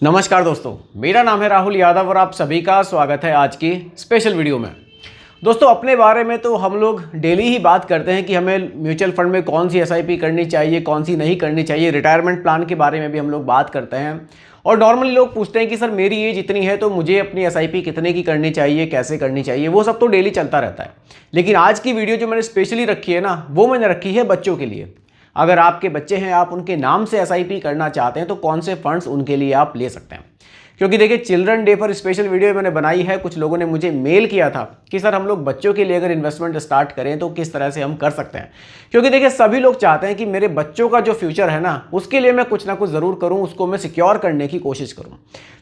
नमस्कार दोस्तों, मेरा नाम है राहुल यादव और आप सभी का स्वागत है आज की स्पेशल वीडियो में। दोस्तों, अपने बारे में तो हम लोग डेली ही बात करते हैं कि हमें म्यूचुअल फंड में कौन सी एसआईपी करनी चाहिए, कौन सी नहीं करनी चाहिए। रिटायरमेंट प्लान के बारे में भी हम लोग बात करते हैं और नॉर्मली लोग पूछते हैं कि सर मेरी एज इतनी है तो मुझे अपनी एसआईपी कितने की करनी चाहिए, कैसे करनी चाहिए। वो सब तो डेली चलता रहता है, लेकिन आज की वीडियो जो मैंने स्पेशली रखी है ना, वो मैंने रखी है बच्चों के लिए। अगर आपके बच्चे हैं, आप उनके नाम से एसआईपी करना चाहते हैं तो कौन से फंड्स उनके लिए आप ले सकते हैं। क्योंकि देखिए, चिल्ड्रन डे पर स्पेशल वीडियो मैंने बनाई है। कुछ लोगों ने मुझे मेल किया था कि सर हम लोग बच्चों के लिए अगर इन्वेस्टमेंट स्टार्ट करें तो किस तरह से हम कर सकते हैं। क्योंकि देखिए, सभी लोग चाहते हैं कि मेरे बच्चों का जो फ्यूचर है ना, उसके लिए मैं कुछ ना कुछ ज़रूर करूं, उसको मैं सिक्योर करने की कोशिश करूं।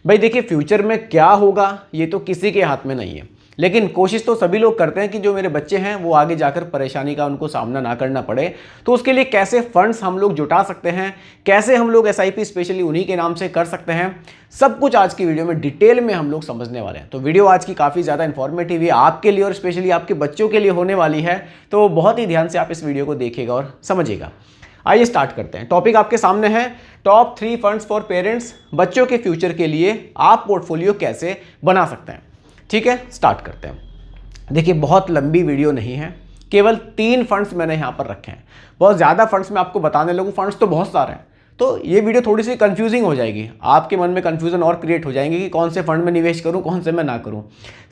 भाई देखिए, फ्यूचर में क्या होगा ये तो किसी के हाथ में नहीं है, लेकिन कोशिश तो सभी लोग करते हैं कि जो मेरे बच्चे हैं वो आगे जाकर परेशानी का उनको सामना ना करना पड़े। तो उसके लिए कैसे फंड्स हम लोग जुटा सकते हैं, कैसे हम लोग एसआईपी स्पेशली उन्हीं के नाम से कर सकते हैं, सब कुछ आज की वीडियो में डिटेल में हम लोग समझने वाले हैं। तो वीडियो आज की काफ़ी ज़्यादा इन्फॉर्मेटिव है आपके लिए और स्पेशली आपके बच्चों के लिए होने वाली है। तो बहुत ही ध्यान से आप इस वीडियो को देखिएगा और समझिएगा। आइए स्टार्ट करते हैं। टॉपिक आपके सामने है, टॉप 3 फंड्स फॉर पेरेंट्स। बच्चों के फ्यूचर के लिए आप पोर्टफोलियो कैसे बना सकते हैं। ठीक है, स्टार्ट करते हैं। देखिए, बहुत लंबी वीडियो नहीं है, केवल 3 फंड्स मैंने यहाँ पर रखे हैं। बहुत ज़्यादा फंड्स मैं आपको बताने लगूँ, फंड्स तो बहुत सारे हैं, तो ये वीडियो थोड़ी सी कंफ्यूजिंग हो जाएगी। आपके मन में कंफ्यूजन और क्रिएट हो जाएंगे कि कौन से फंड में निवेश करूं, कौन से मैं ना करूं।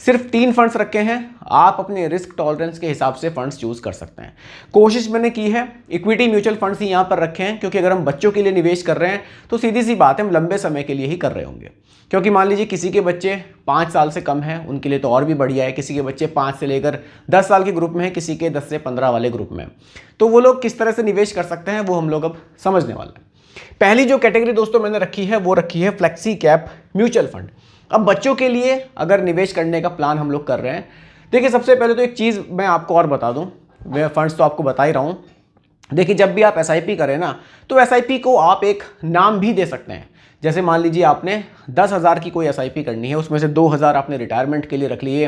सिर्फ 3 फंड्स रखे हैं, आप अपने रिस्क टॉलरेंस के हिसाब से फंड्स चूज कर सकते हैं। कोशिश मैंने की है इक्विटी म्यूचुअल फंड्स ही यहाँ पर रखे हैं, क्योंकि अगर हम बच्चों के लिए निवेश कर रहे हैं तो सीधी सी बात है, हम लंबे समय के लिए ही कर रहे होंगे। क्योंकि मान लीजिए किसी के बच्चे 5 साल से कम हैं, उनके लिए तो और भी बढ़िया है। किसी के बच्चे 5 से लेकर 10 साल के ग्रुप में है, किसी के 10 से 15 वाले ग्रुप में। तो वो लोग किस तरह से निवेश कर सकते हैं वो हम लोग अब समझने वाले हैं। पहली जो कैटेगरी दोस्तों मैंने रखी है वो रखी है फ्लेक्सी कैप म्यूचुअल फंड। अब बच्चों के लिए अगर निवेश करने का प्लान हम लोग कर रहे हैं, देखिए सबसे पहले तो एक चीज़ मैं आपको और बता दूं, मैं फंड्स तो आपको बता ही रहा हूं। देखिए, जब भी आप एसआईपी करें ना, तो एसआईपी को आप एक नाम भी दे सकते हैं। जैसे मान लीजिए आपने 10,000 की कोई एसआईपी करनी है, उसमें से 2,000 आपने रिटायरमेंट के लिए रख लिए,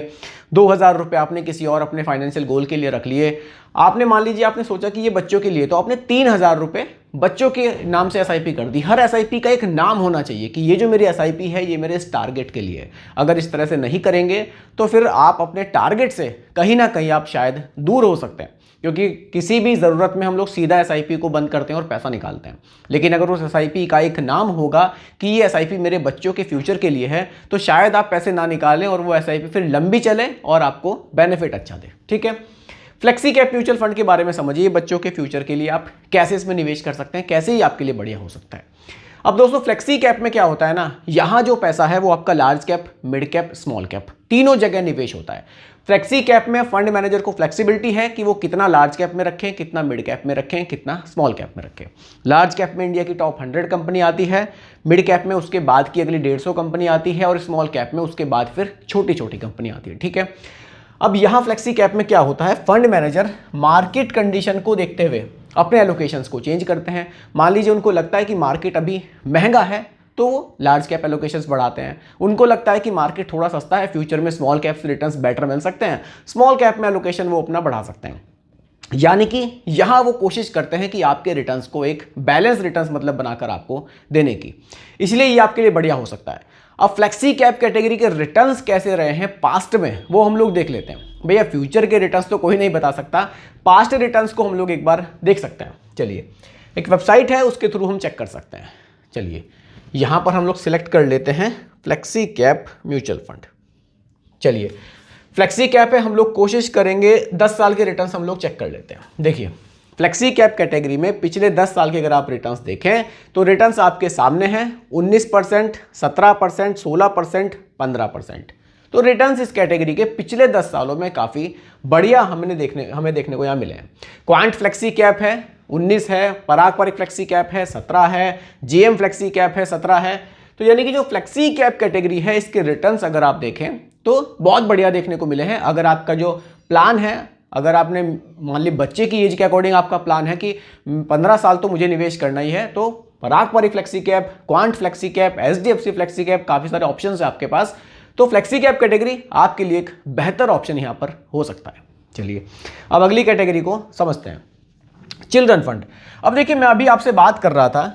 2,000 रुपये आपने किसी और अपने फाइनेंशियल गोल के लिए रख लिए। आपने मान लीजिए आपने सोचा कि ये बच्चों के लिए, तो आपने 3,000 रुपये बच्चों के नाम से एसआईपी कर दी। हर एसआईपी का एक नाम होना चाहिए कि ये जो मेरी एसआईपी है ये मेरे इस टारगेट के लिए है। अगर इस तरह से नहीं करेंगे तो फिर आप अपने टारगेट से कहीं ना कहीं आप शायद दूर हो सकते हैं। क्योंकि किसी भी ज़रूरत में हम लोग सीधा एसआईपी को बंद करते हैं और पैसा निकालते हैं, लेकिन अगर उस एसआईपी का एक नाम होगा कि ये एसआईपी मेरे बच्चों के फ्यूचर के लिए है, तो शायद आप पैसे ना निकालें और वो एसआईपी फिर लंबी चले और आपको बेनिफिट अच्छा दे। ठीक है, फ्लेक्सी कैप म्यूचुअल फंड के बारे में समझिए। बच्चों के फ्यूचर के लिए आप कैसे इसमें निवेश कर सकते हैं, कैसे ही आपके लिए बढ़िया हो सकता है। अब दोस्तों, फ्लेक्सी कैप में क्या होता है ना, यहाँ जो पैसा है वो आपका large cap, mid cap, small cap तीनों जगह निवेश होता है। फ्लेक्सी कैप में फंड मैनेजर को फ्लेक्सिबिलिटी है कि वो कितना लार्ज कैप में रखें, कितना मिड कैप में रखें, कितना स्मॉल कैप में रखें। लार्ज कैप में इंडिया की टॉप 100 कंपनी आती है, मिड कैप में उसके बाद की अगली 150 कंपनी आती है और स्मॉल कैप में उसके बाद फिर छोटी छोटी कंपनी आती है। ठीक है, अब यहाँ फ्लेक्सी कैप में क्या होता है, फंड मैनेजर मार्केट कंडीशन को देखते हुए अपने एलोकेशंस को चेंज करते हैं। मान लीजिए उनको लगता है कि मार्केट अभी महंगा है तो वो लार्ज कैप एलोकेशंस बढ़ाते हैं। उनको लगता है कि मार्केट थोड़ा सस्ता है, फ्यूचर में स्मॉल कैप से रिटर्न्स बेटर मिल सकते हैं, स्मॉल कैप में एलोकेशन वो अपना बढ़ा सकते हैं। यानी कि यहाँ वो कोशिश करते हैं कि आपके रिटर्न्स को एक बैलेंस रिटर्न्स मतलब बनाकर आपको देने की, इसलिए ये आपके लिए बढ़िया हो सकता है। अब फ्लेक्सी कैप कैटेगरी के रिटर्न्स कैसे रहे हैं पास्ट में, वो हम लोग देख लेते हैं। भैया फ्यूचर के रिटर्न्स तो कोई नहीं बता सकता, पास्ट रिटर्न्स को हम लोग एक बार देख सकते हैं। चलिए, एक वेबसाइट है, उसके थ्रू हम चेक कर सकते हैं। चलिए, यहाँ पर हम लोग सिलेक्ट कर लेते हैं फ्लेक्सी कैप म्यूचुअल फंड। चलिए, फ्लेक्सी कैप है, हम लोग कोशिश करेंगे 10 साल के रिटर्न्स हम लोग चेक कर लेते हैं। देखिए, फ्लेक्सी कैप कैटेगरी में पिछले 10 साल के अगर आप रिटर्न्स देखें तो रिटर्न्स आपके सामने हैं, 19%, 17%, 16%, 15%। तो रिटर्न्स इस कैटेगरी के पिछले 10 सालों में काफ़ी बढ़िया हमें देखने को यहाँ मिले हैं। क्वांट फ्लेक्सी कैप है 19 है, पराग पारिक फ्लेक्सी कैप है 17 है, जीएम फ्लेक्सी कैप है 17 है। तो यानी कि जो फ्लेक्सी कैप कैटेगरी है इसके रिटर्न्स अगर आप देखें तो बहुत बढ़िया देखने को मिले हैं। अगर आपका जो प्लान है, अगर आपने मान ली बच्चे की एज के अकॉर्डिंग आपका प्लान है कि 15 साल तो मुझे निवेश करना ही है, तो Parag Parikh flexi cap, Quant flexi cap, HDFC flexi cap, काफ़ी सारे ऑप्शन है आपके पास। तो फ्लेक्सी कैप कैटेगरी आपके लिए एक बेहतर ऑप्शन यहाँ पर हो सकता है। चलिए, अब अगली कैटेगरी को समझते हैं, चिल्ड्रन फंड। अब देखिए, मैं अभी आपसे बात कर रहा था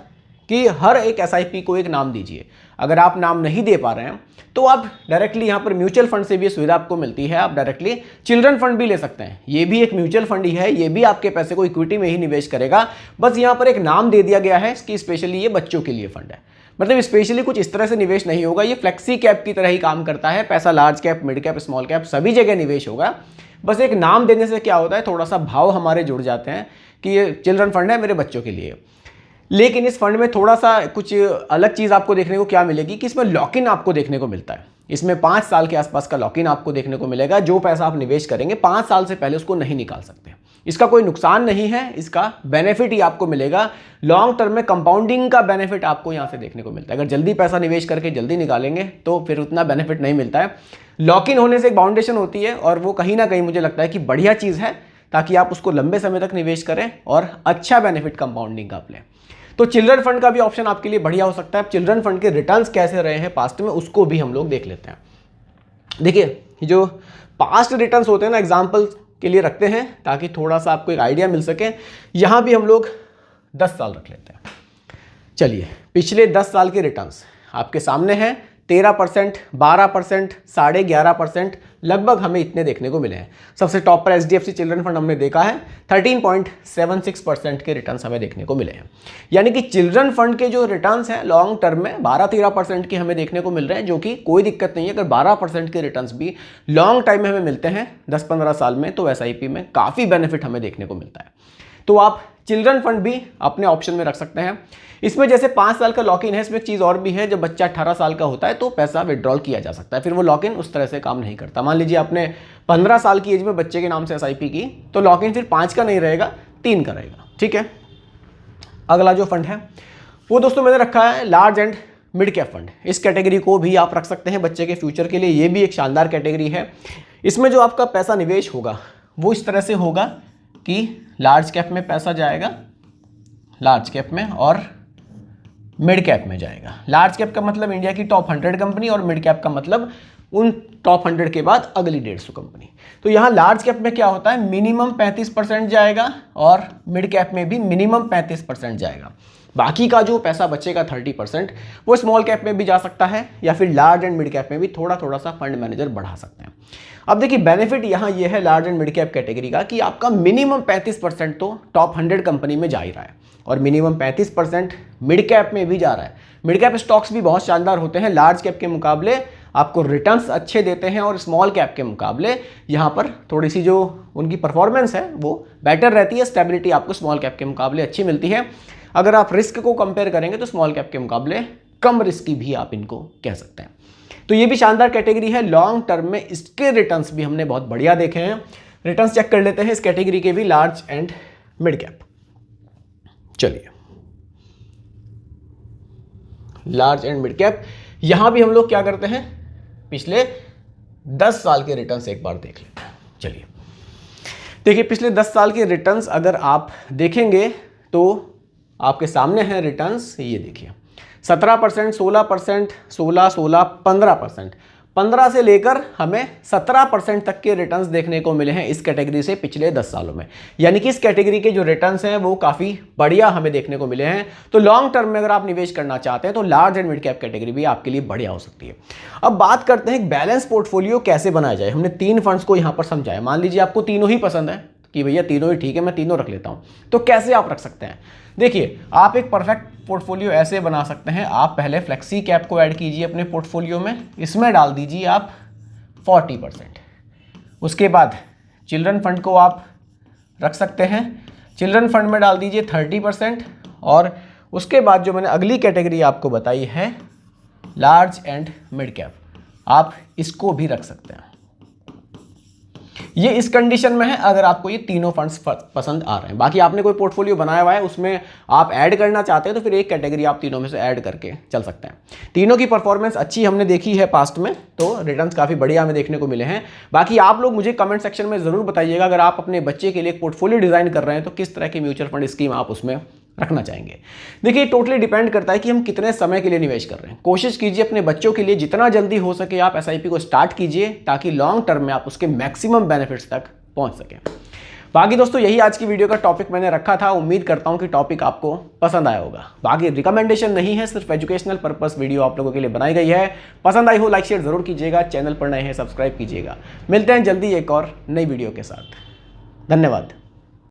कि हर एक एसआईपी को एक नाम दीजिए। अगर आप नाम नहीं दे पा रहे हैं तो आप डायरेक्टली यहाँ पर म्यूचुअल फंड से भी सुविधा आपको मिलती है, आप डायरेक्टली चिल्ड्रन फंड भी ले सकते हैं। ये भी एक म्यूचुअल फंड ही है, ये भी आपके पैसे को इक्विटी में ही निवेश करेगा, बस यहाँ पर एक नाम दे दिया गया है कि स्पेशली ये बच्चों के लिए फंड है। मतलब स्पेशली कुछ इस तरह से निवेश नहीं होगा, ये फ्लेक्सी कैप की तरह ही काम करता है। पैसा large cap, mid cap, small cap सभी जगह निवेश होगा। बस एक नाम देने से क्या होता है, थोड़ा सा भाव हमारे जुड़ जाते हैं कि ये चिल्ड्रन फंड है, मेरे बच्चों के लिए। लेकिन इस फंड में थोड़ा सा कुछ अलग चीज़ आपको देखने को क्या मिलेगी कि इसमें लॉक इन आपको देखने को मिलता है। इसमें 5 साल के आसपास का लॉक इन आपको देखने को मिलेगा। जो पैसा आप निवेश करेंगे 5 साल से पहले उसको नहीं निकाल सकते। इसका कोई नुकसान नहीं है, इसका बेनिफिट ही आपको मिलेगा। लॉन्ग टर्म में कंपाउंडिंग का बेनिफिट आपको यहाँ से देखने को मिलता है। अगर जल्दी पैसा निवेश करके जल्दी निकालेंगे तो फिर उतना बेनिफिट नहीं मिलता है। लॉक इन होने से एक बाउंडेशन होती है और वो कहीं ना कहीं मुझे लगता है कि बढ़िया चीज़ है, ताकि आप उसको लंबे समय तक निवेश करें और अच्छा बेनिफिट कंपाउंडिंग का लें। तो चिल्ड्रन फंड का भी ऑप्शन आपके लिए बढ़िया हो सकता है। चिल्ड्रन फंड के रिटर्न्स कैसे रहे हैं पास्ट में, उसको भी हम लोग देख लेते हैं। देखिए, जो पास्ट रिटर्न्स होते हैं ना, एग्जाम्पल के लिए रखते हैं ताकि थोड़ा सा आपको एक आइडिया मिल सके। यहाँ भी हम लोग 10 साल रख लेते हैं। चलिए, पिछले 10 साल के रिटर्न्स आपके सामने हैं। 13%, 12%, 11.5%, लगभग हमें इतने देखने को मिले हैं। सबसे टॉप पर HDFC चिल्ड्रन फंड हमने देखा है, 13.76% के रिटर्न्स हमें देखने को मिले हैं। यानी कि चिल्ड्रन फंड के जो रिटर्न्स हैं लॉन्ग टर्म में 12-13% के हमें देखने को मिल रहे हैं, जो कि कोई दिक्कत नहीं है। अगर 12% के रिटर्न्स भी लॉन्ग टाइम में हमें मिलते हैं 10-15 साल में, तो SIP में काफ़ी बेनिफिट हमें देखने को मिलता है। तो आप चिल्ड्रन फंड भी अपने ऑप्शन में रख सकते हैं। इसमें जैसे 5 साल का लॉक इन है, इसमें एक चीज़ और भी है, जब बच्चा 18 साल का होता है तो पैसा विड्रॉल किया जा सकता है। फिर वो लॉक इन उस तरह से काम नहीं करता। मान लीजिए आपने 15 साल की एज में बच्चे के नाम से SIP की, तो लॉक इन फिर 5 का नहीं रहेगा, 3 का रहेगा। ठीक है। अगला जो फंड है वो दोस्तों मैंने रखा है large and mid cap fund. इस कैटेगरी को भी आप रख सकते हैं बच्चे के फ्यूचर के लिए। ये भी एक शानदार कैटेगरी है। इसमें जो आपका पैसा निवेश होगा वो इस तरह से होगा कि लार्ज कैप में पैसा जाएगा, लार्ज कैप में, और मिड कैप में जाएगा। लार्ज कैप का मतलब इंडिया की टॉप 100 कंपनी, और मिड कैप का मतलब उन टॉप 100 के बाद अगली 150 कंपनी। तो यहाँ लार्ज कैप में क्या होता है, मिनिमम 35% जाएगा और मिड कैप में भी मिनिमम 35% जाएगा। बाकी का जो पैसा बचेगा 30% वो स्मॉल कैप में भी जा सकता है, या फिर लार्ज एंड मिड कैप में भी थोड़ा थोड़ा सा फंड मैनेजर बढ़ा सकते हैं। अब देखिए, बेनिफिट यहाँ ये है large and mid cap category का कि आपका मिनिमम 35% तो टॉप 100 कंपनी में जा ही रहा है, और मिनिमम 35% मिड कैप में भी जा रहा है। मिड कैप स्टॉक्स भी बहुत शानदार होते हैं, लार्ज कैप के मुकाबले आपको रिटर्न्स अच्छे देते हैं, और स्मॉल कैप के मुकाबले यहाँ पर थोड़ी सी जो उनकी परफॉर्मेंस है वो बेटर रहती है। स्टेबिलिटी आपको स्मॉल कैप के मुकाबले अच्छी मिलती है। अगर आप रिस्क को कंपेयर करेंगे तो स्मॉल कैप के मुकाबले कम रिस्की भी आप इनको कह सकते हैं। तो ये भी शानदार कैटेगरी है। लॉन्ग टर्म में इसके रिटर्न्स भी हमने बहुत बढ़िया देखे हैं। रिटर्न्स चेक कर लेते हैं इस कैटेगरी के भी, लार्ज एंड मिड कैप। चलिए, लार्ज एंड मिड कैप, यहां भी हम लोग क्या करते हैं, पिछले 10 साल के रिटर्न्स एक बार देख लेते हैं। चलिए देखिए, पिछले 10 साल के रिटर्न्स अगर आप देखेंगे तो आपके सामने हैं रिटर्न्स। ये देखिए, 17%, 16%, 16, 15%, 15 से लेकर हमें 17% तक के रिटर्न्स देखने को मिले हैं इस कैटेगरी से पिछले 10 सालों में। यानी कि इस कैटेगरी के जो रिटर्न्स हैं वो काफ़ी बढ़िया हमें देखने को मिले हैं। तो लॉन्ग टर्म में अगर आप निवेश करना चाहते हैं तो large and mid cap category भी आपके लिए बढ़िया हो सकती है। अब बात करते हैं बैलेंस पोर्टफोलियो कैसे बनाया जाए। हमने 3 फंड्स को यहाँ पर समझाया। मान लीजिए आपको तीनों ही पसंद है कि भैया तीनों ही ठीक है, मैं तीनों रख लेता हूँ, तो कैसे आप रख सकते हैं। देखिए, आप एक परफेक्ट पोर्टफोलियो ऐसे बना सकते हैं। आप पहले फ्लेक्सी कैप को ऐड कीजिए अपने पोर्टफोलियो में, इसमें डाल दीजिए आप 40%। उसके बाद चिल्ड्रन फंड को आप रख सकते हैं, चिल्ड्रन फंड में डाल दीजिए 30%, और उसके बाद जो मैंने अगली कैटेगरी आपको बताई है लार्ज एंड मिड कैप, आप इसको भी रख सकते हैं। ये इस कंडीशन में है अगर आपको ये तीनों फंड्स पसंद आ रहे हैं। बाकी आपने कोई पोर्टफोलियो बनाया हुआ है, उसमें आप ऐड करना चाहते हैं तो फिर एक कैटेगरी आप तीनों में से ऐड करके चल सकते हैं। तीनों की परफॉर्मेंस अच्छी हमने देखी है पास्ट में, तो रिटर्न्स काफ़ी बढ़िया हमें देखने को मिले हैं। बाकी आप लोग मुझे कमेंट सेक्शन में ज़रूर बताइएगा, अगर आप अपने बच्चे के लिए एक पोर्टफोलियो डिज़ाइन कर रहे हैं तो किस तरह की म्यूचुअल फंड स्कीम आप उसमें रखना चाहेंगे। देखिए, टोटली डिपेंड करता है कि हम कितने समय के लिए निवेश कर रहे हैं। कोशिश कीजिए अपने बच्चों के लिए जितना जल्दी हो सके आप SIP को स्टार्ट कीजिए, ताकि लॉन्ग टर्म में आप उसके मैक्सिमम बेनिफिट्स तक पहुंच सकें। बाकी दोस्तों यही आज की वीडियो का टॉपिक मैंने रखा था। उम्मीद करता हूं कि टॉपिक आपको पसंद आया होगा। बाकी रिकमेंडेशन नहीं है, सिर्फ एजुकेशनल पर्पस वीडियो आप लोगों के लिए बनाई गई है। पसंद आई हो लाइक शेयर जरूर कीजिएगा, चैनल पर नए हैं सब्सक्राइब कीजिएगा। मिलते हैं जल्दी एक और नई वीडियो के साथ। धन्यवाद।